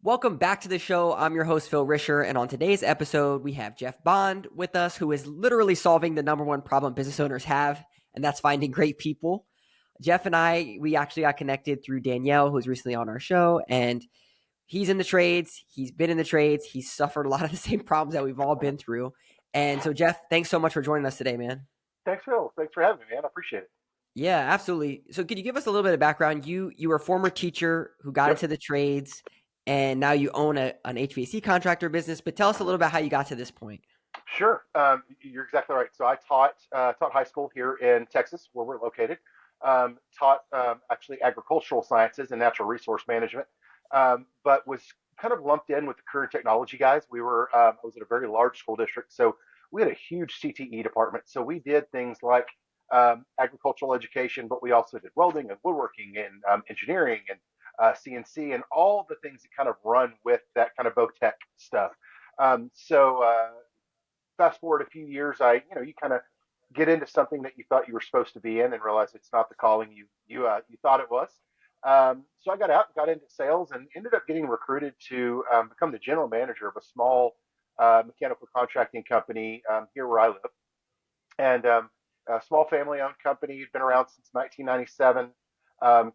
Welcome back to the show. I'm your host, Phil Risher, and on today's episode, we have Jeff Bond with us, who is literally solving the number one problem business owners have, and that's finding great people. Jeff and we actually got connected through Danielle, who's recently on our show, and he's in the trades. He's been in the trades. He's suffered a lot of the same problems that we've all been through. And so, Jeff, thanks so much for joining us today, man. Thanks, Phil. Thanks for having me, man. I appreciate it. Yeah, absolutely. So could you give us a little bit of background? You were a former teacher who got Yep, into the trades, and now you own an HVAC contractor business. But tell us a little about how you got to this point. sure. You're exactly right. So I taught high school here in Texas, where we're located. Taught actually agricultural sciences and natural resource management, but was kind of lumped in with the career technology guys. I was at a very large school district, so we had a huge CTE department. So we did things like agricultural education, but we also did welding and woodworking and engineering and CNC and all the things that kind of run with that kind of tech stuff. So fast forward a few years, you kind of get into something that you thought you were supposed to be in and realize it's not the calling you thought it was. So I got out, got into sales, and ended up getting recruited to become the general manager of a small mechanical contracting company here where I live. And a small family-owned company, had been around since 1997.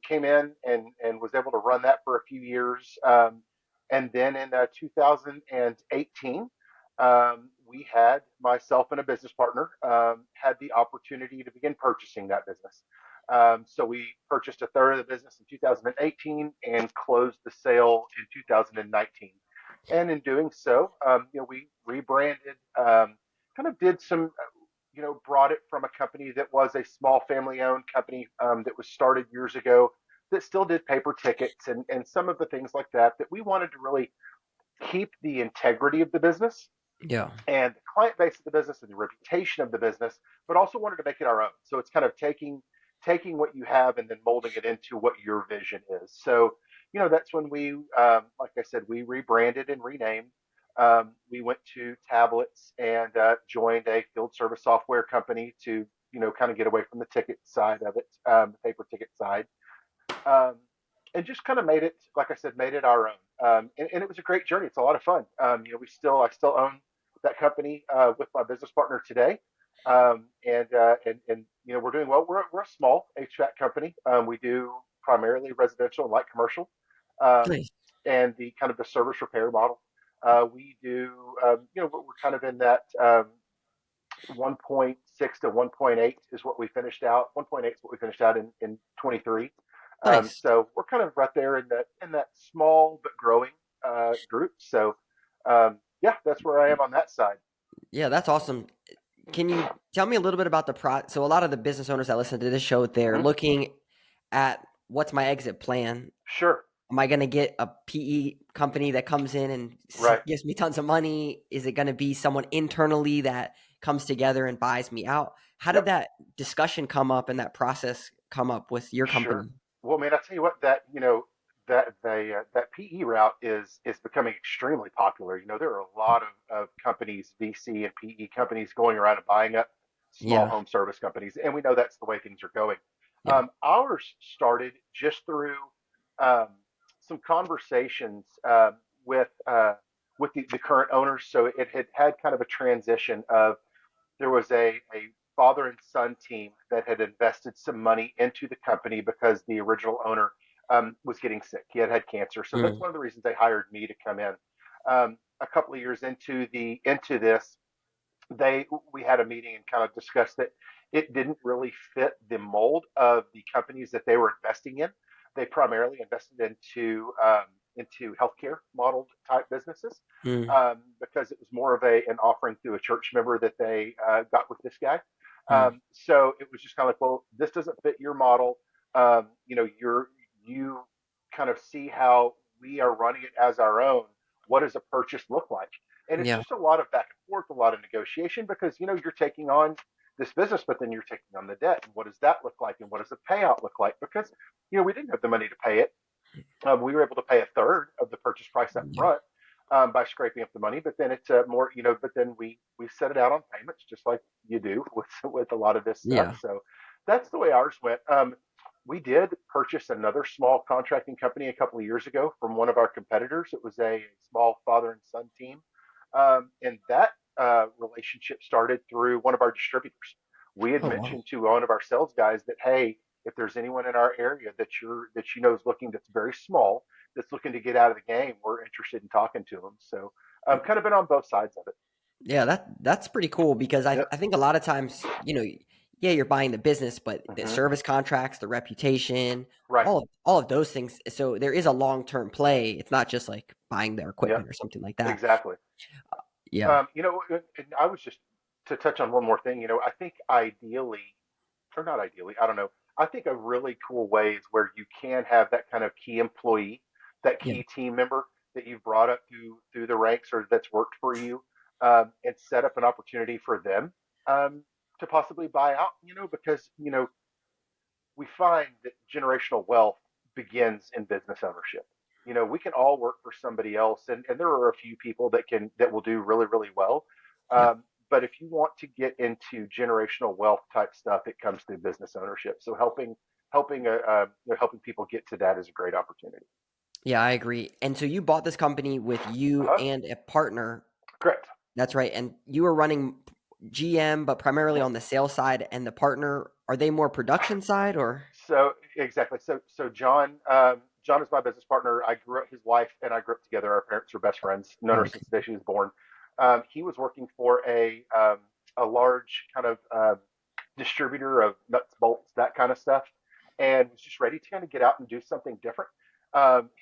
Came in and was able to run that for a few years. And then in 2018, we had myself and a business partner had the opportunity to begin purchasing that business. So we purchased a third of the business in 2018 and closed the sale in 2019. And in doing so, we rebranded, kind of did some, brought it from a company that was a small family-owned company that was started years ago that still did paper tickets and some of the things like that we wanted to really keep the integrity of the business Yeah. and the client base of the business and the reputation of the business, but also wanted to make it our own. So it's kind of taking what you have and then molding it into what your vision is. So, that's when like I said, we rebranded and renamed. We went to tablets and joined a field service software company to, kind of get away from the ticket side of it, the paper ticket side. Um, and just kind of made it, like I said, made it our own. And it was a great journey. It's a lot of fun. I still own that company with my business partner today. And we're doing well. We're a small HVAC company. We do primarily residential and light commercial, um, Nice. and the kind of the service repair model. We do, we're kind of in that 1.6 to 1.8 is what we finished out. 1.8 is what we finished out in 23. Nice. So we're kind of right there in that small but growing group. So yeah, that's where I am on that side. Yeah, that's awesome. Can you tell me a little bit about so a lot of the business owners that listen to this show, they're Hmm. looking at what's my exit plan? Sure. Am I going to get a PE company that comes in and Right. gives me tons of money? Is it going to be someone internally that comes together and buys me out? How did Yep. that discussion come up and that process come up with your Sure. company? Well, man, I tell you what, that PE route is becoming extremely popular. There are a lot of companies, VC and PE companies, going around and buying up small Yeah. home service companies, and we know that's the way things are going. Yeah. Ours started just through um, some conversations with the current owners. So it had kind of a transition of there was a father and son team that had invested some money into the company because the original owner was getting sick. He had cancer, so that's Mm. one of the reasons they hired me to come in. A couple of years into this, they we had a meeting and kind of discussed that it didn't really fit the mold of the companies that they were investing in. They primarily invested into healthcare modeled type businesses Mm. because it was more of an offering through a church member that they got with this guy. Mm. So it was just kind of like, well, this doesn't fit your model. You kind of see how we are running it as our own. What does a purchase look like? And it's Yeah. just a lot of back and forth, a lot of negotiation because you're taking on this business, but then you're taking on the debt. And what does that look like? And what does the payout look like? Because we didn't have the money to pay it. We were able to pay a third of the purchase price up Yeah. front by scraping up the money, but then it's more, but then we set it out on payments just like you do with a lot of this stuff. Yeah. So that's the way ours went. we did purchase another small contracting company a couple of years ago from one of our competitors. It was a small father and son team, and that relationship started through one of our distributors. We had Oh wow. mentioned to one of our sales guys that, hey, if there's anyone in our area that you know is looking, that's very small, that's looking to get out of the game, we're interested in talking to them. So kind of been on both sides of it. Yeah, that's pretty cool because Yep. I think a lot of times, yeah, you're buying the business, but the Hmm. service contracts, the reputation, Right. all of those things. So there is a long-term play. It's not just like buying their Yep. equipment or something like that. Exactly. Yeah. And I was just to touch on one more thing. I think ideally, or not ideally, I don't know. I think a really cool way is where you can have that kind of key employee, that Yeah. key team member that you've brought up through the ranks or that's worked for you, and set up an opportunity for them um, to possibly buy out. Because we find that generational wealth begins in business ownership. We can all work for somebody else, and there are a few people that will do really, really well. Yeah. But if you want to get into generational wealth type stuff, it comes through business ownership. So helping people get to that is a great opportunity. Yeah, I agree. And so you bought this company with you Uh-huh. and a partner. Correct. That's right. And you were running GM, but primarily Mhm. on the sales side, and the partner, are they more production side or? So exactly. So John is my business partner. I grew up his wife and I grew up together. Our parents were best friends. Known her Okay. since the day she was born. He was working for a large kind of distributor of nuts, bolts, that kind of stuff, and was just ready to kind of get out and do something different.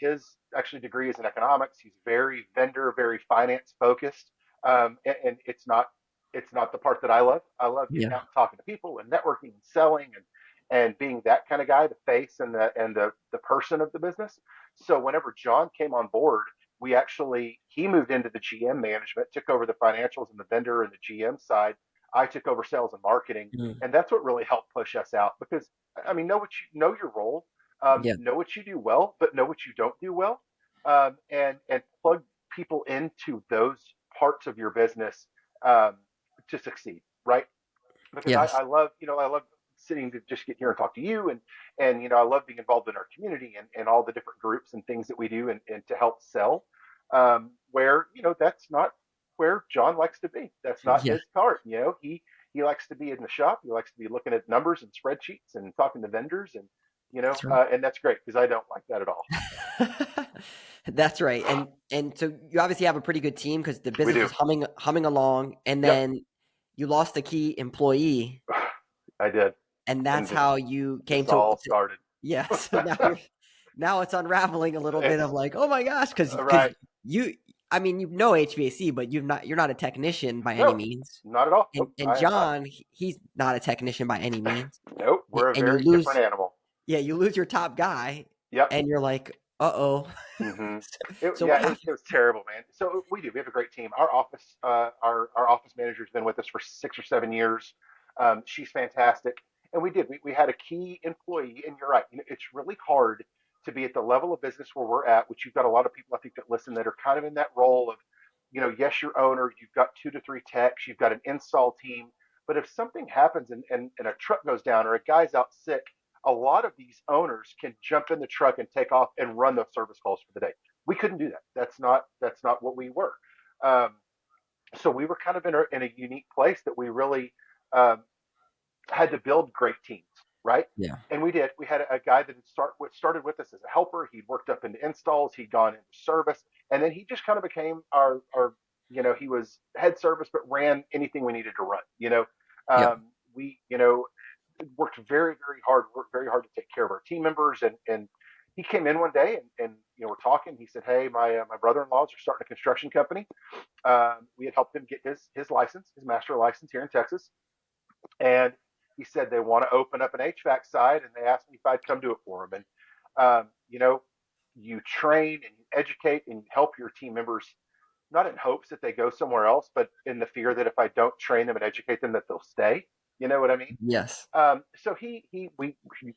His actually degree is in economics. He's very vendor, very finance focused, and it's not the part that I love. I love getting Yeah. out and talking to people and networking and selling and being that kind of guy, the face and the person of the business. So whenever John came on board, he moved into the GM management, took over the financials and the vendor and the GM side. I took over sales and marketing, Mm. and that's what really helped push us out. Because I mean, know your role, Yeah. know what you do well, but know what you don't do well, and plug people into those parts of your business um, to succeed, right? Because I, Yes. I love, I love sitting to just get here and talk to you, and I love being involved in our community and all the different groups and things that we do and to help sell. Where that's not where John likes to be. That's not Yeah. his part. He likes to be in the shop. He likes to be looking at numbers and spreadsheets and talking to vendors That's right. and that's great because I don't like that at all. That's right. And so you obviously have a pretty good team because the We business do. was humming along, and Yep, then you lost a key employee, I did, and and that's how you came this all started. yeah. So now it's unraveling a little bit of It's like, oh my gosh, because right. you I mean you know HVAC, but you're not a technician by any No, means. not at all. Nope, And I am not. John, he's not a technician by any means. Nope, we're a And you very different lose animal. yeah, you lose your top guy, Yep. and you're like, uh-oh. Hmm. So Yeah, what happened? it was terrible, man. So we do. We have a great team. Our office manager's been with us for 6 or 7 years. She's fantastic, and we had a key employee. And you're right. It's really hard to be at the level of business where we're at, which you've got a lot of people I think that listen that are kind of in that role of, yes, you're owner. You've got 2 to 3 techs. You've got an install team. But if something happens and a truck goes down or a guy's out sick, a lot of these owners can jump in the truck and take off and run those service calls for the day. We couldn't do that. That's not what we were. Um, so we were kind of in a unique place that we really um, had to build great teams, right? Yeah. And we did. We had a guy that started with us as a helper. He'd worked up into installs. He'd gone into service, and then he just kind of became our. He was head service, but ran anything we needed to run. Yeah. We worked very, very hard, worked very hard to take care of our team members. And he came in one day and we're talking. He said, "Hey, my brother-in-laws are starting a construction company. We had helped him get his license, his master license here in Texas, and he said they want to open up an HVAC side, and they asked me if I'd come do it for them. And you train and you educate and you help your team members." Not in hopes that they go somewhere else, but in the fear that if I don't train them and educate them, that they'll stay. You know what I mean? Yes. So we,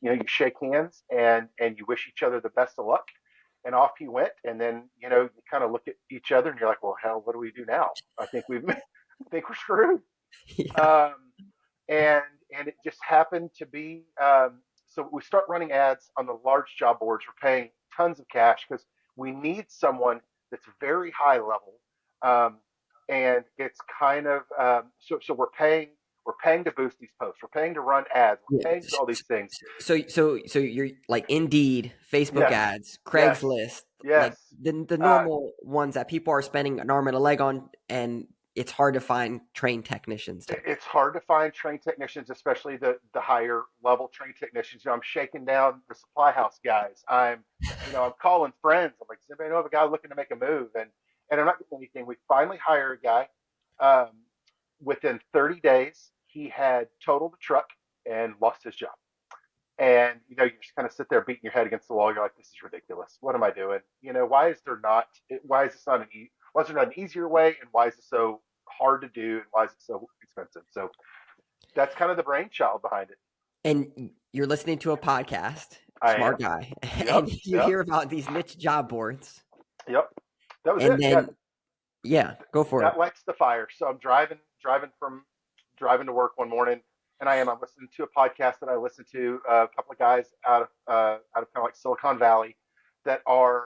you shake hands and you wish each other the best of luck, and off he went. And then you kind of look at each other and you're like, well, hell, what do we do now? I think we're screwed. Yeah. Um, and and it just happened to be so we start running ads on the large job boards. We're paying tons of cash because we need someone that's very high level. Um, and it's kind of so we're paying to boost these posts. We're paying to run ads. Yeah. We're paying to do all these things. So you're like Indeed, Facebook Yes, ads, yes, Craigslist, like yes. the Uh, normal ones that people are spending an arm and a leg on, and it's hard to find trained technicians to. it's hard to find trained technicians, especially the higher level trained technicians. I'm shaking down the supply house guys. I'm calling friends. I'm like, does anybody know of a guy looking to make a move? And I'm not getting anything. We finally hire a guy. Um, Within 30 days, he had totaled the truck and lost his job. And you just kind of sit there beating your head against the wall. You're like, this is ridiculous. What am I doing? Why is this not why is there not an easier way? And why is it so hard to do? And why is it so expensive? So that's kind of the brainchild behind it. And you're listening to a podcast, I smart am. guy, Yep. and you Yep. hear about these niche job boards, Yep. That was and it. Yeah. then yeah, go for it. That lights the fire. So I'm driving to work one morning, and I'm listening to a podcast that I listened to a couple of guys out of kind of like Silicon Valley that are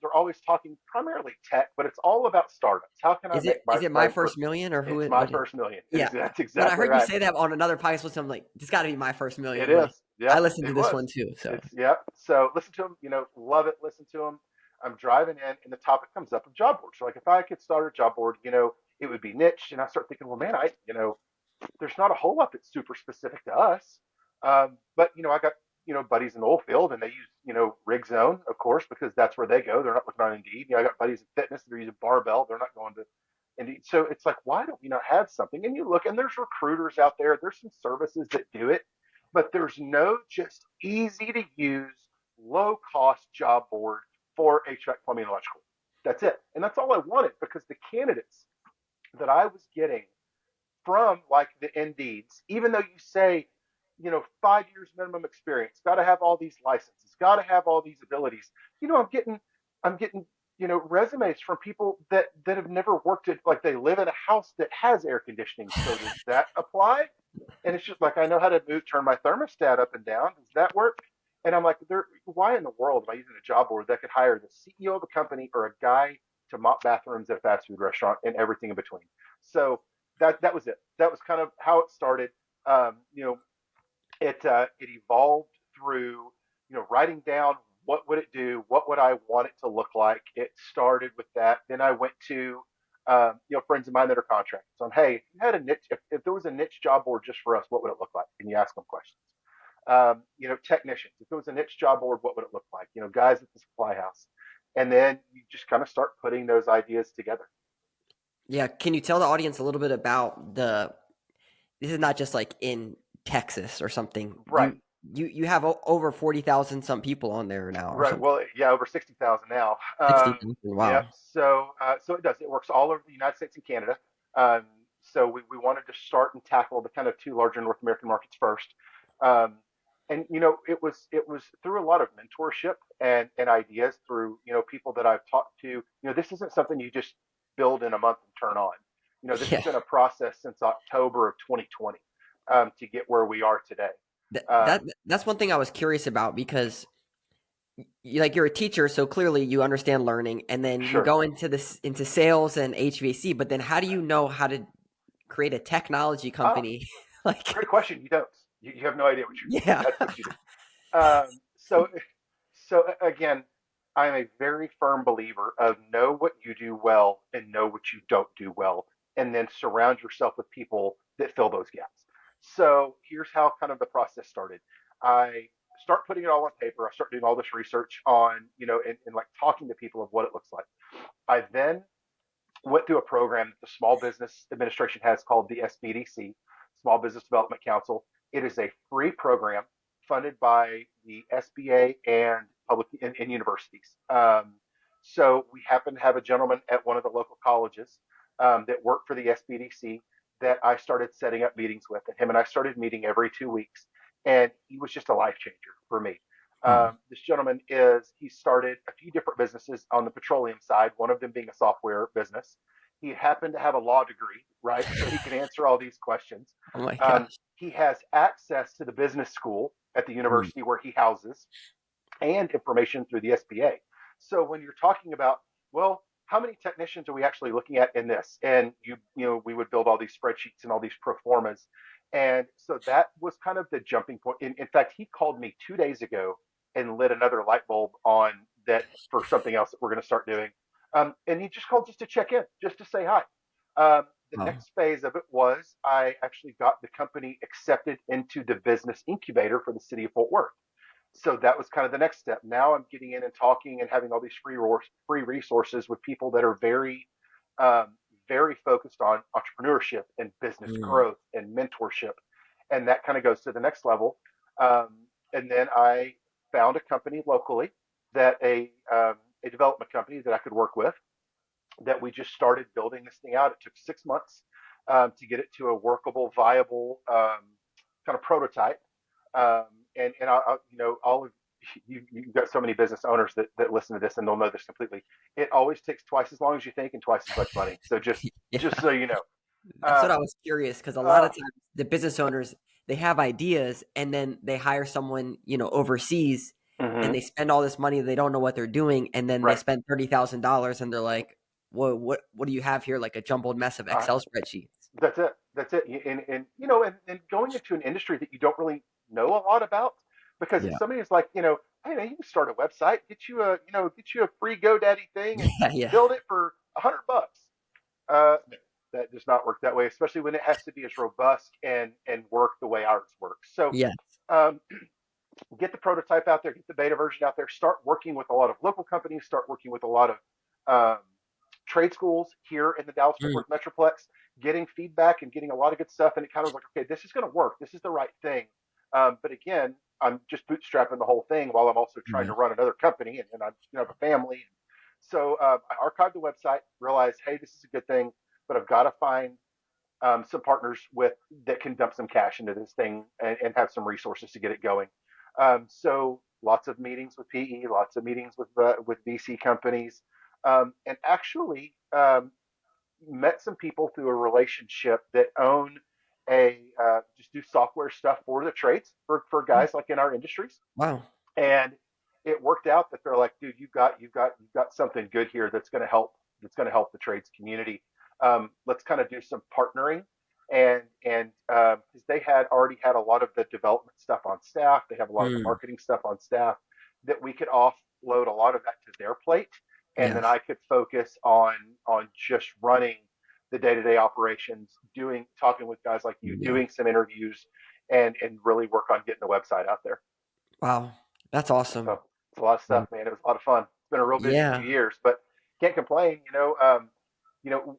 they're always talking primarily tech, but it's all about startups. How can I Is make it my first million or who? it's my What? first million? Yeah. That's When I exactly heard you right. say that on another podcast, I'm like, it's got to be my first It million. But is. I Yep. listened to It this was. one too. So It's yep. So listen to them. Love it. Listen to them. I'm driving in, and the topic comes up of job boards. So like, if I could start a job board, it would be niche. And I start thinking, well, man, there's not a whole lot that's super specific to us. But I got buddies in the oil field, and they use Rig Zone, of course, because that's where they go. They're not looking on Indeed. I got buddies in fitness that are using Barbell. They're not going to Indeed. So it's like, why don't we not have something? And you look, and there's recruiters out there. There's some services that do it, but there's no just easy to use, low cost job board for HVAC, plumbing, and electrical. That's it, and that's all I wanted because the candidates that I was getting from like the Indeeds, even though you say, 5 years minimum experience, got to have all these licenses, got to have all these abilities. I'm getting, resumes from people that have never worked at like they live in a house that has air conditioning. So does that apply? And it's just like I know how to turn my thermostat up and down. Does that work? And I'm like, why in the world am I using a job board that could hire the CEO of a company or a guy to mop bathrooms at a fast food restaurant and everything in between? So that was it. That was kind of how it started. Um, you know, it evolved through writing down what would it do, what would I want it to look like. It started with that. Then I went to friends of mine that are contractors. On hey, if you had a niche, if there was a niche job board just for us, what would it look like? And you ask them questions. Technicians. If it was a niche job board, what would it look like? Guys at the supply house, and then you just kind of start putting those ideas together. yeah, can you tell the audience a little bit about the? This is not just like in Texas or something. Right. You have over 40,000 some people on there now or Right. something. Well, yeah, over 60,000 now. 60,000. Yep. Wow. So it does. It works all over the United States and Canada. Um, so we wanted to start and tackle the kind of two larger North American markets first. Um, and it was through a lot of mentorship and ideas through people that I've talked to. This isn't something you just build in a month and turn on. This has Yeah. been a process since October of 2020 to get where we are today. That's one thing I was curious about because you're a teacher, so clearly you understand learning, and then you Sure. go into sales and HVAC. But then how do you know how to create a technology Oh, company? Like, great question. You don't. You have no idea what you're doing. yeah, That's what you do. So again, I'm a very firm believer of know what you do well and know what you don't do well, and then surround yourself with people that fill those gaps. So here's how kind of the process started. I start putting it all on paper. I start doing all this research on, and like talking to people of what it looks like. I then went through a program that the Small Business Administration has called the SBDC, Small Business Development Council. It is a free program funded by the SBA and public and universities. So we happen to have a gentleman at one of the local colleges that worked for the SBDC that I started setting up meetings with, and him and I started meeting every 2 weeks, and he was just a life changer for me. Hmm. This gentleman he started a few different businesses on the petroleum side, one of them being a software business. He happened to have a law degree, right? So he can answer all these questions. Oh my Um, gosh. he has access to the business school. at the Mm. university where he houses, and information through the SBA. So when you're talking about, well, how many technicians are we actually looking at in this? And we would build all these spreadsheets and all these pro formas. And so that was kind of the jumping point. In fact, he called me 2 days ago and lit another light bulb on that for something else that we're going to start doing. And he just called just to check in, just to say hi. The Oh. next phase of it was I actually got the company accepted into the business incubator for the city of Fort Worth. So that was kind of the next step. Now I'm getting in and talking and having all these free resources with people that are um, very focused on entrepreneurship and business Mm. growth and mentorship, and that kind of goes to the next level. Um, and then I found a company locally that a development company that I could work with, that we just started building this thing out. It took 6 months to get it to a workable, viable kind of prototype. Um, and all of you've got so many business owners that listen to this and they'll know this completely. It always takes twice as long as you think and twice as much money. So just Yeah. so you know. That's what I Um, was curious because a lot uh, of times the business owners they have ideas and then they hire someone overseas and mhm, they spend all this money they don't know what they're doing and then they right. spend $30,000 and they're like, what do you have here, like a jumbled mess of Uh, Excel spreadsheets? that's it. That's it. And going into an industry that you don't really know a lot about, because if Yeah. somebody is like, hey man, you can start a website, get you a free GoDaddy thing, and Yeah. Yeah. build it for $100. No, that does not work that way, especially when it has to be as robust and work the way ours works. So, Yeah. um, get the prototype out there, get the beta version out there, start working with a lot of local companies, start working with a lot of um, trade schools here in the Dallas Fort Mm. Worth Metroplex, getting feedback and getting a lot of good stuff. And it kind of was like, okay, this is going to work. This is the right thing. But again, I'm just bootstrapping the whole thing while I'm also trying Yeah. to run another company, and I have a family. So I archived the website, realized, hey, this is a good thing, but I've got to find some partners with that can dump some cash into this thing and have some resources to get it going. So lots of meetings with PE, lots of meetings with VC companies, and actually met some people through a relationship that own a just do software stuff for the trades for Oh, guys like in our industries, wow. and it worked out that they're like, dude, you've got something good here that's going to help the trades community. Let's kind of do some partnering, and because they had already had a lot of the development stuff on staff, they have a lot of the Mm. marketing stuff on staff, that we could offload a lot of that to their plate, and then Yes. I could focus on just running the day-to-day operations, talking with guys like you, Yeah. doing some interviews, and really work on getting the website out there. Wow. That's awesome. So it's a lot of Mm. stuff, man. It was a lot of fun. It's been a real busy few Yeah. years, but can't complain. You know,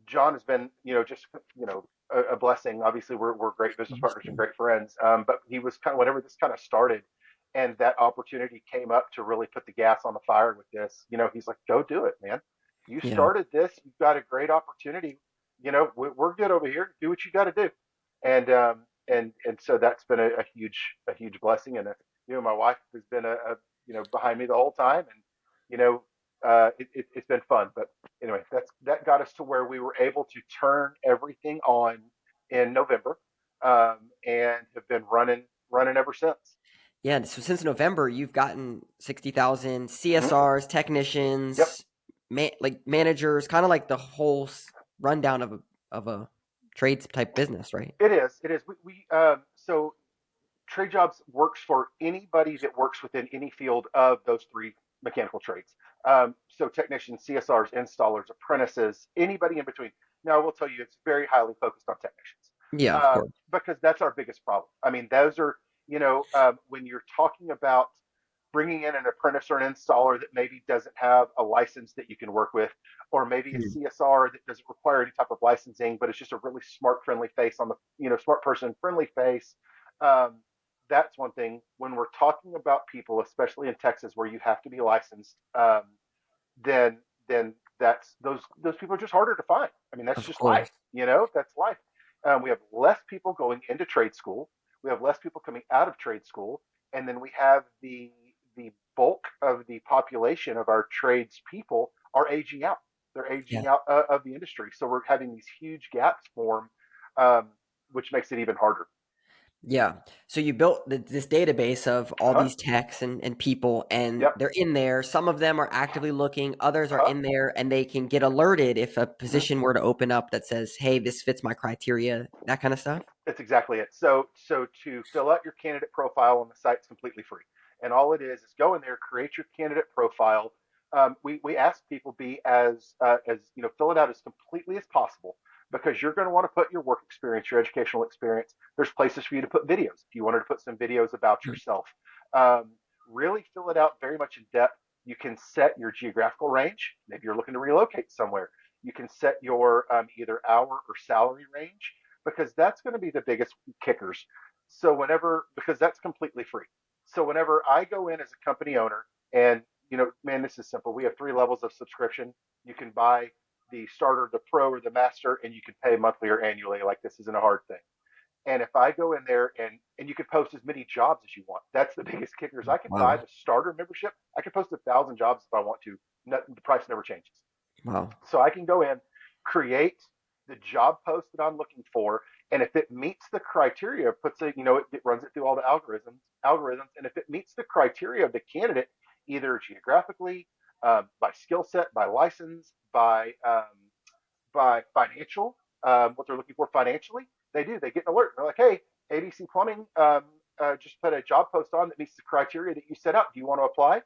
John has been, just a blessing. Obviously, we're great business partners and great friends. But he was kind of whenever this kind of started, and that opportunity came up to really put the gas on the fire with this. He's like, "Go do it, man. You Yeah. started this. You've got a great opportunity. We're good over here. Do what you got to do." And so that's been a huge blessing, and my wife has been behind me the whole time, and it's been fun. But anyway, that got us to where we were able to turn everything on in November, and have been running ever since. Yeah, and so since November, you've gotten 60,000 Hmm. CSRs, Yep, technicians, like managers, kind of like the whole rundown of a trades type business, right? it is. It is. So trade jobs works for anybody that works within any field of those three mechanical trades. So technicians, CSRs, installers, apprentices, anybody in between. Now, I will tell you, it's very highly focused on technicians, Yeah, of course. because that's our biggest problem. I mean, those are, when you're talking about bringing in an apprentice or an installer that maybe doesn't have a license that you can work with, or maybe a Hmm. CSR that doesn't require any type of licensing, but it's just a really smart, friendly face on the, smart person, friendly face. Um, that's one thing. When we're talking about people, especially in Texas, where you have to be licensed, then that's those people are just harder to find. I mean, that's Of just life. course. That's life. We have less people going into trade school. We have less people coming out of trade school, and then we have the bulk of the population of our trades people are aging out. They're Yeah. aging out of the industry, so we're having these huge gaps form, um, which makes it even harder. Yeah. So you built this database of all Uh-huh. these techs and people, and Yep. they're in there. Some of them are actively looking, others are Uh-huh. in there, and they can get alerted if a Mhm. position were to open up that says, hey, this fits my criteria, that kind of stuff. That's exactly it. So to fill out your candidate profile on the site is completely free, and all it is go in there, create your candidate profile. We ask people be as fill it out as completely as possible because you're going to want to put your work experience, your educational experience. There's places for you to put videos if you wanted to put some videos about Mm. yourself. Um, really fill it out very much in depth. You can set your geographical range. Maybe you're looking to relocate somewhere. You can set your either hour or salary range because that's going to be the biggest kickers. Because that's completely free. So whenever I go in as a company owner, and man, this is simple. We have 3 levels of subscription. You can buy the starter, the pro, or the master, and you can pay monthly or annually. Like this isn't a hard thing. And if I go in there and you can post as many jobs as you want, that's the biggest kicker. Is I can buy Wow. the starter membership. I can post 1,000 jobs if I want to. The price never changes. Wow. So I can go in, create the job post that I'm looking for, and if it meets the criteria, it runs it through all the algorithms, and if it meets the criteria of the candidate, either geographically, by skill set, by license, by financial, what they're looking for financially, they get an alert. They're like, hey, ABC Plumbing just put a job post on that meets the criteria that you set up. Do you want to apply?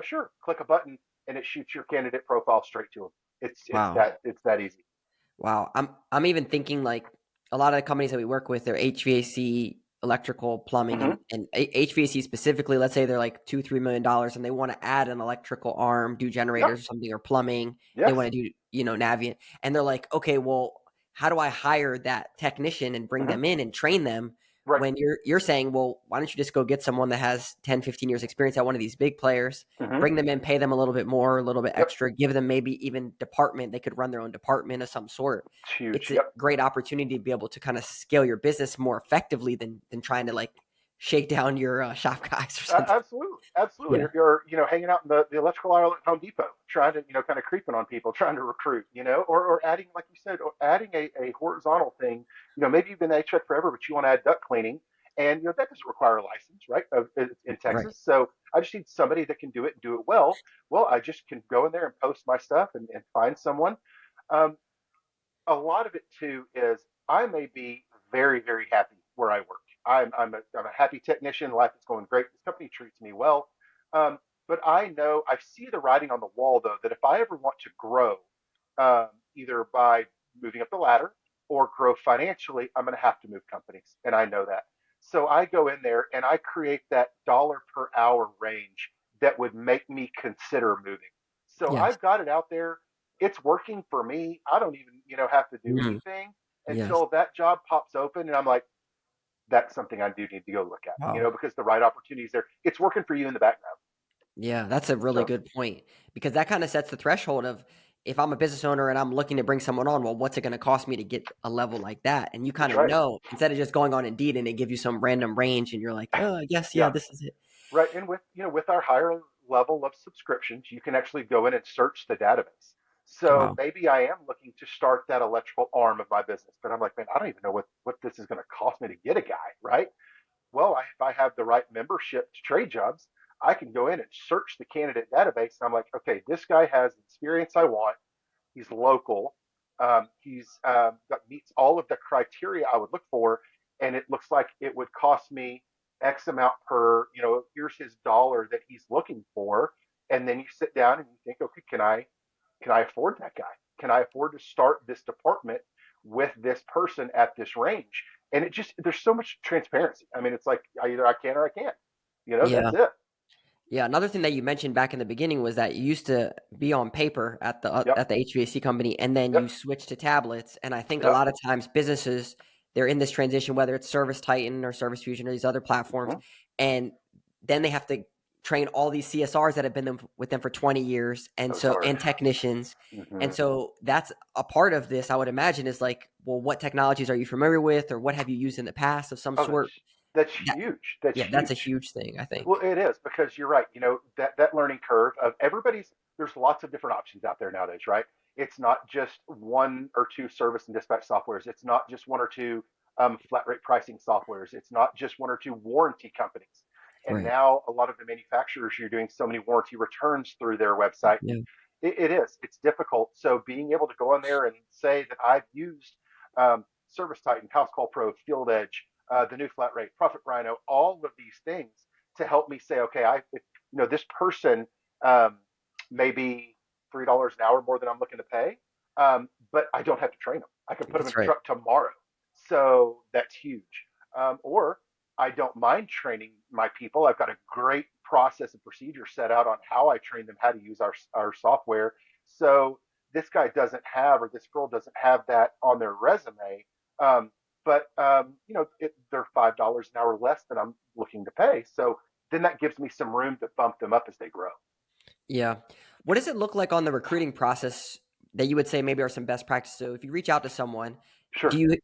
Sure. Click a button and it shoots your candidate profile straight to them. Wow. It's that easy. Wow. I'm even thinking like a lot of the companies that we work with, they're HVAC, electrical, plumbing, Mm-hmm. and HVAC specifically. Let's say they're like $2-3 million, and they want to add an electrical arm, do Yep. generators or something, or plumbing. They Yes. want to do Navient, and they're like, okay, well, how do I hire that technician and bring Mm-hmm. them in and train them? Right. When you're saying, well, why don't you just go get someone that has 10, 15 years experience at one of these big players, Mm-hmm. bring them in, pay them a little bit more, a little bit Yep. extra, give them maybe even department. They could run their own department of some sort. It's huge. It's a Yep. great opportunity to be able to kind of scale your business more effectively than trying to like shake down your shop guys or something. Absolutely, absolutely. Yeah. You're hanging out in the electrical aisle at Home Depot, trying to kind of creeping on people, trying to recruit, or adding, like you said, or adding a horizontal thing. Maybe you've been in HVAC forever, but you want to add duct cleaning, and that doesn't require a license, right? In Right. Texas, so I just need somebody that can do it and do it well. Well, I just can go in there and post my stuff and find someone. Um, a lot of it too is I may be very, very happy where I work. I'm a happy technician. Life is going great. This company treats me well. But I see the writing on the wall though, that if I ever want to grow, either by moving up the ladder or grow financially, I'm going to have to move companies. And I know that. So I go in there and I create that dollar per hour range that would make me consider moving. So Yes. I've got it out there. It's working for me. I don't even, have to do Mhm. anything Yes. until that job pops open and I'm like, that's something I do need to go look at, Wow. because the right opportunity is there. It's working for you in the background. Yeah, that's a really So good point because that kind of sets the threshold of if I'm a business owner and I'm looking to bring someone on, well, what's it going to cost me to get a level like that? And you kind that's of right. know instead of just going on Indeed and they give you some random range and you're like, oh, yes, yeah, Yeah. this is it. Right. And with our higher level of subscriptions, you can actually go in and search the database. So Wow. maybe I am looking to start that electrical arm of my business, but I'm like, man, I don't even know what this is going to cost me to get a guy, right? Well, if I have the right membership to trade jobs, I can go in and search the candidate database. And I'm like, okay, this guy has the experience I want. He's local. Meets all of the criteria I would look for, and it looks like it would cost me X amount per. Here's his dollar that he's looking for, and then you sit down and you think, okay, can I afford that guy? Can I afford to start this department with this person at this range? And there's so much transparency. I mean, it's like either I can or I can't. Yeah. That's it. Yeah, another thing that you mentioned back in the beginning was that you used to be on paper Yep. at the HVAC company, and then you Yep. switched to tablets. And I think a Yep. lot of times businesses they're in this transition, whether it's Service Titan or Service Fusion or these other platforms, Mm-hmm. and then they have to train all these CSRs that have been with them for 20 years, and That was hard. and technicians, Mm-hmm. and so that's a part of this. I would imagine is like, well, what technologies are you familiar with, or what have you used in the past of some Oh, sort? that's That huge. That's yeah, that's a huge. huge thing, I Well, think. it is because you're right. That learning curve of everybody's. There's lots of different options out there nowadays, right? It's not just one or two service and dispatch softwares. It's not just one or two flat rate pricing softwares. It's not just one or two warranty companies. And Right. now a lot of the manufacturers, you're doing so many warranty returns through their website. Yeah. It is. It's difficult. So being able to go in there and say that I've used Service Titan, House Call Pro, Field Edge, the new flat rate, Profit Rhino, all of these things to help me say, okay, this person um, may be $3 an hour more than I'm looking to pay, but I don't have to train them. I can put them in That's a right. truck tomorrow. So that's huge. Or I don't mind training my people. I've got a great process and procedure set out on how I train them how to use our software. So this guy doesn't have, or this girl doesn't have that on their resume. Um, but they're $5 an hour less than I'm looking to pay. So then that gives me some room to bump them up as they grow. Yeah. What does it look like on the recruiting process that you would say maybe are some best practices? So if you reach out to someone, do Sure, you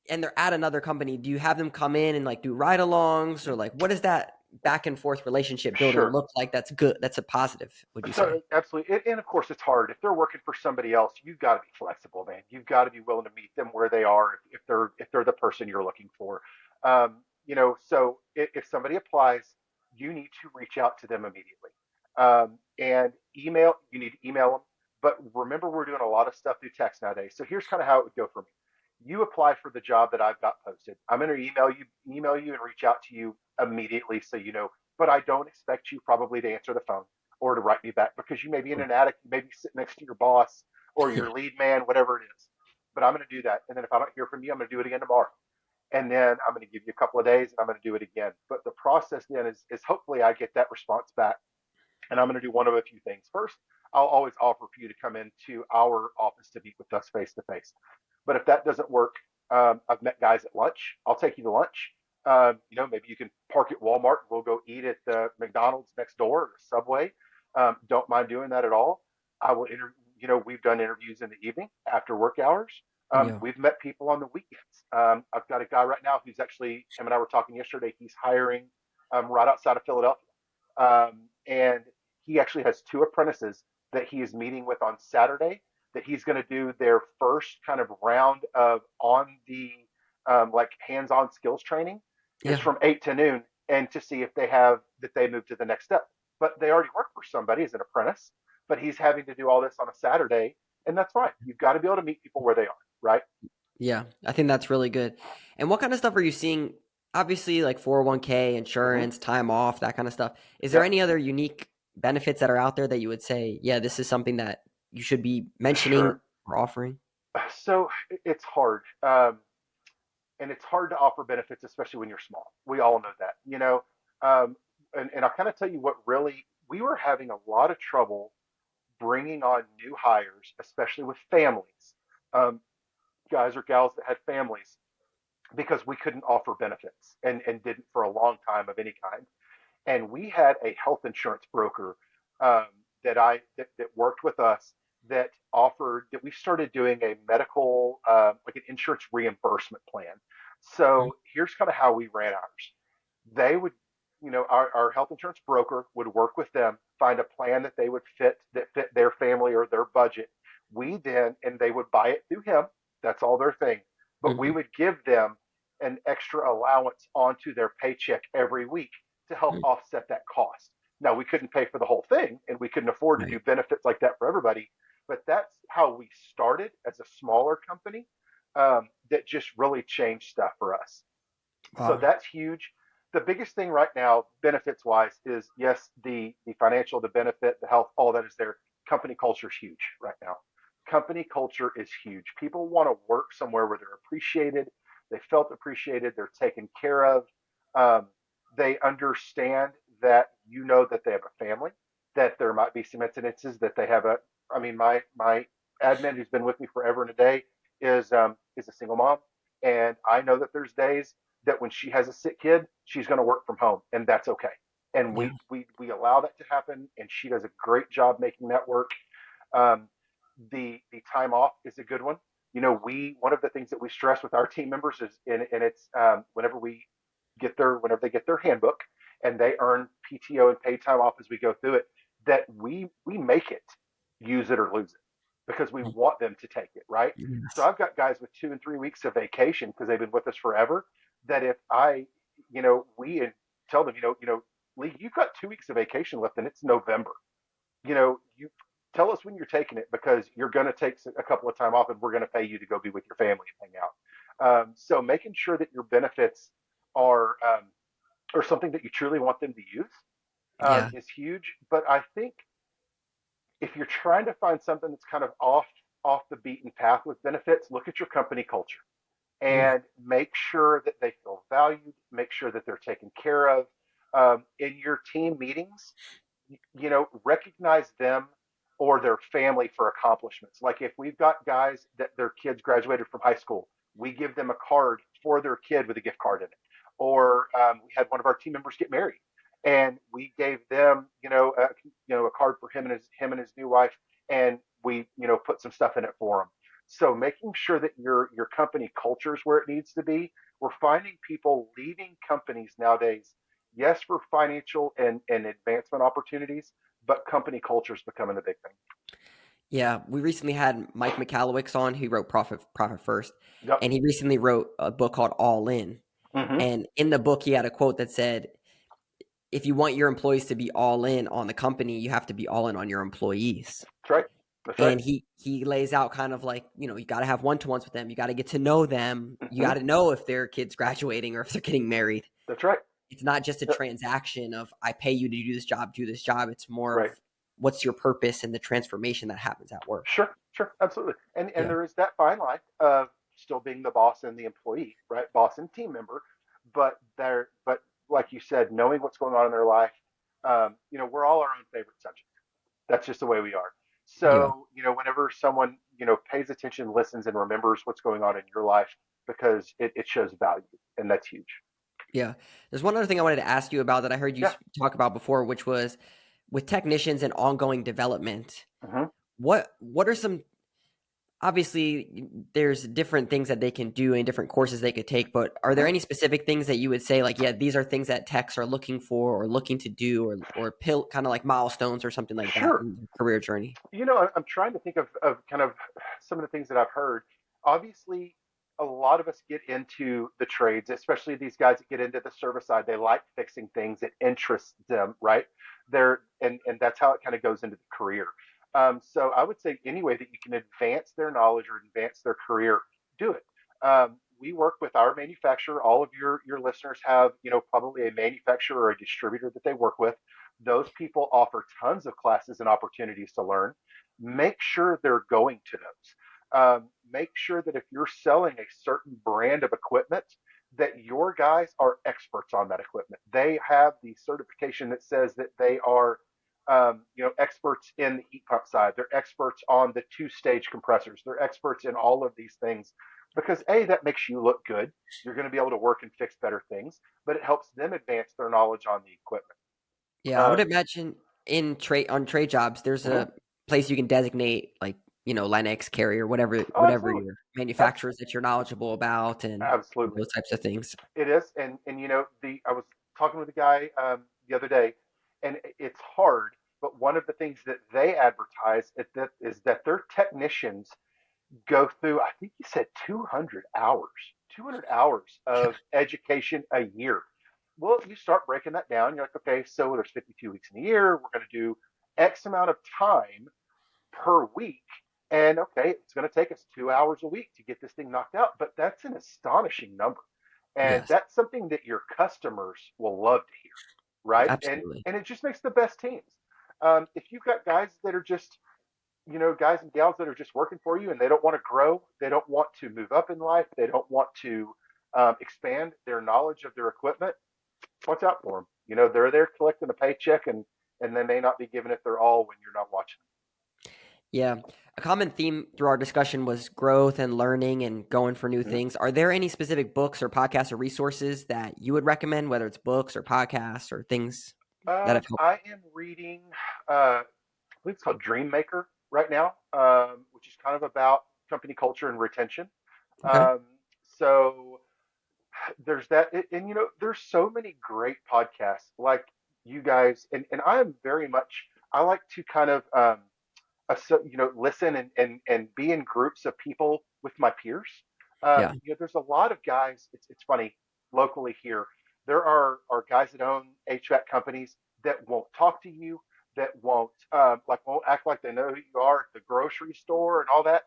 and they're at another company, do you have them come in and like do ride-alongs, or like what does that back and forth relationship building sure. look like that's good? That's a positive, would you So say? absolutely, and of course, it's hard if they're working for somebody else. You've got to be flexible, man. You've got to be willing to meet them where they are if they're the person you're looking for. So if somebody applies, you need to reach out to them immediately, and email. You need to email them. But remember, we're doing a lot of stuff through text nowadays. So here's kind of how it would go for me. You apply for the job that I've got posted. I'm going to email you, and reach out to you immediately, so you know. But I don't expect you probably to answer the phone or to write me back because you may be in an attic, you may be sitting next to your boss or your lead man, whatever it is. But I'm going to do that. And then if I don't hear from you, I'm going to do it again tomorrow. And then I'm going to give you a couple of days and I'm going to do it again. But the process then is hopefully I get that response back. And I'm going to do one of a few things. First, I'll always offer for you to come into our office to meet with us face to face. But if that doesn't work, I've met guys at lunch. I'll take you to lunch. Maybe you can park at Walmart. We'll go eat at the McDonald's next door or Subway. Don't mind doing that at all. I will we've done interviews in the evening after work hours. Yeah. We've met people on the weekends. I've got a guy right now who's actually, him and I were talking yesterday. He's hiring right outside of Philadelphia. And he actually has two apprentices that he is meeting with on Saturday that he's going to do their first kind of round of on the like hands-on skills training is Yeah. from 8 to noon, and to see if they have that they move to the next step. But they already work for somebody as an apprentice, but he's having to do all this on a Saturday, and that's fine. You've got to be able to meet people where they are, right? Yeah. I think that's really good. And what kind of stuff are you seeing? Obviously, like 401k, Mm-hmm. insurance, time off, that kind of stuff. Is there Yep. any other unique benefits that are out there that you would say, yeah, this is something that you should be mentioning Sure. or offering? So it's hard. And it's hard to offer benefits, especially when you're small. We all know that, Um, and I'll kind of tell you what really, we were having a lot of trouble bringing on new hires, especially with families, um, guys or gals that had families, because we couldn't offer benefits and didn't for a long time of any kind. And we had a health insurance broker um, that worked with us that offered that we started doing a medical like an insurance reimbursement plan. Okay. So here's kind of how we ran ours. They would, our health insurance broker would work with them, find a plan that fit their family or their budget. We then, and they would buy it through him. That's all their thing. But we Mhm. would give them an extra allowance onto their paycheck every week to help Mm. offset that cost. Now, we couldn't pay for the whole thing and we couldn't afford to do Right. benefits like that for everybody, but that's how we started as a smaller company that just really changed stuff for us. So Wow. that's huge. The biggest thing right now, benefits wise, is yes, the financial, the benefit, the health, all that is there. Company culture is huge right now. Company culture is huge. People want to work somewhere where they're appreciated, they felt appreciated, they're taken care of. Um, they understand that that they have a family, that there might be some incidences that they have a. I mean, my admin who's been with me forever and a day is a single mom, and I know that there's days that when she has a sick kid, she's going to work from home, and that's okay. And Yeah. we allow that to happen, and she does a great job making that work. Um, the time off is a good one. We one of the things that we stress with our team members is, and it's whenever they get their handbook and they earn PTO and paid time off as we go through it, that we make it use it or lose it. because we want them to take it, right? So Yes. I've got guys with 2 and 3 weeks of vacation because they've been with us forever. That if we tell them, Lee, you've got 2 weeks of vacation left, and it's November. You tell us when you're taking it because you're going to take a couple of time off, and we're going to pay you to go be with your family and hang out. So making sure that your benefits are or something that you truly want them to use Yeah. is huge. But I think if you're trying to find something that's kind of off the beaten path with benefits, look at your company culture Mm. and make sure that they feel valued, make sure that they're taken care of. In your team meetings, recognize them or their family for accomplishments. Like if we've got guys that their kids graduated from high school, we give them a card for their kid with a gift card in it. Or we had one of our team members get married, and we gave them, a card for him and his new wife, and we, put some stuff in it for them. So making sure that your company culture is where it needs to be. We're finding people leaving companies nowadays, yes, for financial and advancement opportunities, but company culture is becoming a big thing. Yeah, we recently had Mike McAllowicks on, who wrote Profit First, Yep. and he recently wrote a book called All In. Mm-hmm. And in the book, he had a quote that said, "If you want your employees to be all in on the company, you have to be all in on your employees." That's right. That's right. And he lays out kind of like, you got to have one-to-ones with them. You got to get to know them. You Mm-hmm. got to know if their kid's graduating or if they're getting married. That's right. It's not just a Yep. transaction of I pay you to do this job, do this job. It's more Right. of what's your purpose and the transformation that happens at work. Sure. Sure. Absolutely. And Yeah. there is that fine line of still being the boss and the employee, right? Boss and team member, but like you said, knowing what's going on in their life, we're all our own favorite subject. That's just the way we are. Yeah. So, whenever someone, pays attention, listens, and remembers what's going on in your life, because it shows value, and that's huge. Yeah. There's one other thing I wanted to ask you about that I heard you Yeah. talk about before, which was with technicians and ongoing development. Hmm. What are some obviously there's different things that they can do and different courses they could take, but are there Hmm. any specific things that you would say like, yeah, these are things that techs are looking for or looking to do or kind of like milestones or something like that Sure. in their career journey? I'm trying to think of kind of some of the things that I've heard. Obviously, a lot of us get into the trades, especially these guys that get into the service side. They like fixing things. It interests them, right? And that's how it kind of goes into the career. So I would say any way that you can advance their knowledge or advance their career, do it. We work with our manufacturer. All of your listeners have, probably a manufacturer or a distributor that they work with. Those people offer tons of classes and opportunities to learn. Make sure they're going to those. Make sure that if you're selling a certain brand of equipment, that your guys are experts on that equipment. They have the certification that says that they are, experts in the heat pump side. They're experts on the two-stage compressors. They're experts in all of these things because that makes you look good. You're going to be able to work and fix better things, but it helps them advance their knowledge on the equipment. Yeah, I would Um, imagine in trade on trade jobs, there's mhm. a place you can designate like, Linux, Carrier, whatever Oh, whatever absolutely. your Abs- manufacturers that you're knowledgeable about and Absolutely. those types of things. It is. And the I was talking with a guy the other day, and it's hard, but one of the things that they advertise is that their technicians go through, I think he said 200 hours of education a year. Well, you start breaking that down, you're like, okay, so there's 52 weeks in a year. We're going to do X amount of time per week. And okay, it's going to take us 2 hours a week to get this thing knocked out, but that's an astonishing number. And Yes, that's something that your customers will love to hear, right? And absolutely. and it just makes the best teams. If you've got guys that are just, guys and gals that are just working for you and they don't want to grow, they don't want to move up in life, they don't want to expand their knowledge of their equipment, watch out for them. They're there collecting a paycheck, and they may not be giving it their all when you're not watching. Yeah. A common theme through our discussion was growth and learning and going for new Mhm. things. Are there any specific books or podcasts or resources that you would recommend, whether it's books or podcasts or things that have helped? I am reading, I believe it's called Dream Maker right now, which is kind of about company culture and retention. Okay. Um, so there's that, and there's so many great podcasts like you guys, and I am very much. I like to kind of listen and be in groups of people with my peers. Yeah. There's a lot of guys. It's funny locally here. There are guys that own HVAC companies that won't talk to you, that won't act like they know who you are at the grocery store and all that.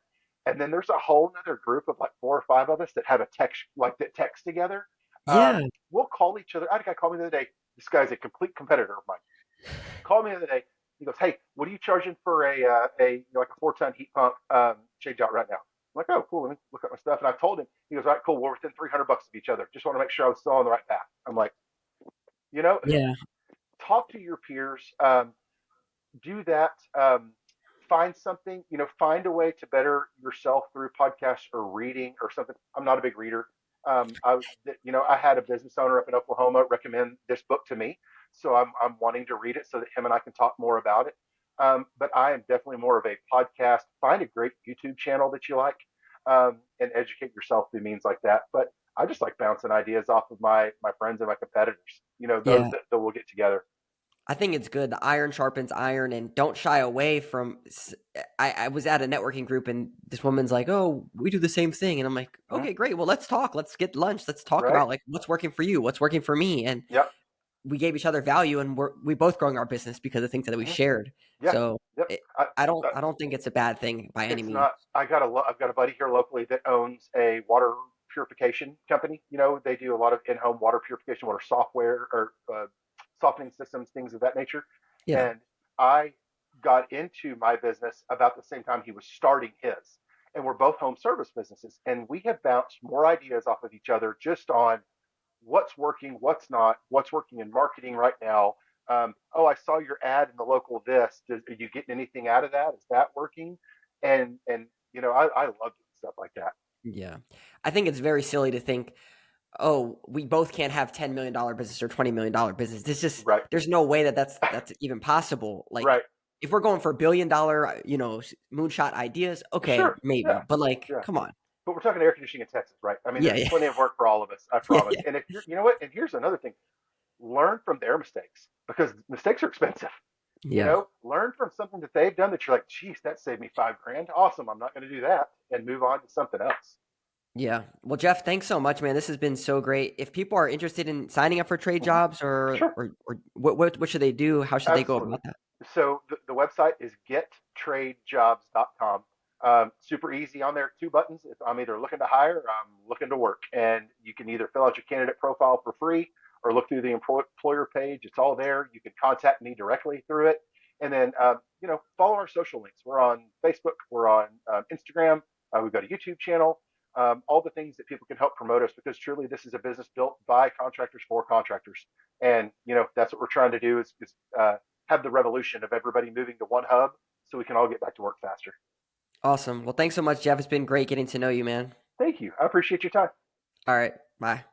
And then there's a whole other group of like 4 or 5 of us that have a text like that text together. Yeah. We'll call each other. I had a guy call me the other day. This guy's a complete competitor of mine. Called me the other day. He goes, "Hey, what are you charging for like a 4-ton heat pump change out right now?" I'm like, "Oh, cool. Let me look at my stuff." And I told him. He goes, "All right, cool. We're within $300 of each other. Just want to make sure I was still on the right path." I'm like, you know, Yeah. talk to your peers. Do that. Find something, find a way to better yourself through podcasts or reading or something. I'm not a big reader. I had a business owner up in Oklahoma recommend this book to me, so I'm wanting to read it so that him and I can talk more about it. But I am definitely more of a podcast. Find a great YouTube channel that you like, and educate yourself through means like that. But I just like bouncing ideas off of my friends and my competitors. Those Yeah. that will get together. I think it's good. The iron sharpens iron, and don't shy away from. I was at a networking group, and this woman's like, "Oh, we do the same thing," and I'm like, Mhm. "Okay, great. Well, let's talk. Let's get lunch. Let's talk Right? about like what's working for you, what's working for me." And Yep. we gave each other value, and we both growing our business because of things that we Mhm. shared. Yeah. So Yep. it, I, I don't think it's a bad thing by any it's means. not. I've got a buddy here locally that owns a water purification company. They do a lot of in-home water purification, water software or softening systems, things of that nature. Yeah, And I got into my business about the same time he was starting his. And we're both home service businesses, and we have bounced more ideas off of each other just on what's working, what's not, what's working in marketing right now. Oh, I saw your ad in the local this. Are you getting anything out of that? Is that working? I love doing stuff like that. yeah. I think it's very silly to think, oh, we both can't have $10 million business or $20 million business. Right, There's no way that that's even possible. Like, right. if we're going for $1 billion, moonshot ideas, okay, Sure, maybe. yeah, But like, yeah. come on. But we're talking air conditioning in Texas, right? I mean, Yeah, there's yeah, plenty of work for all of us, I yeah, promise. yeah, And if you know what? And here's another thing: learn from their mistakes because mistakes are expensive. yeah, Learn from something that they've done that you're like, geez, that saved me 5 grand. Awesome. I'm not going to do that, and move on to something else. yeah. Well, Jeff, thanks so much, man. This has been so great. If people are interested in signing up for trade Hmm. jobs, Sure. or what should they do? How should they go Absolutely. about that? So the website is gettradejobs.com. Super easy on there. 2 buttons. If I'm either looking to hire or I'm looking to work, and you can either fill out your candidate profile for free or look through the employer page. It's all there. You can contact me directly through it, and then follow our social links. We're on Facebook. We're on Instagram. We've got a YouTube channel. All the things that people can help promote us because truly this is a business built by contractors for contractors, and that's what we're trying to do is have the revolution of everybody moving to one hub so we can all get back to work faster. Awesome. Well, thanks so much, Jeff. It's been great getting to know you, man. Thank you. I appreciate your time. All right. Bye.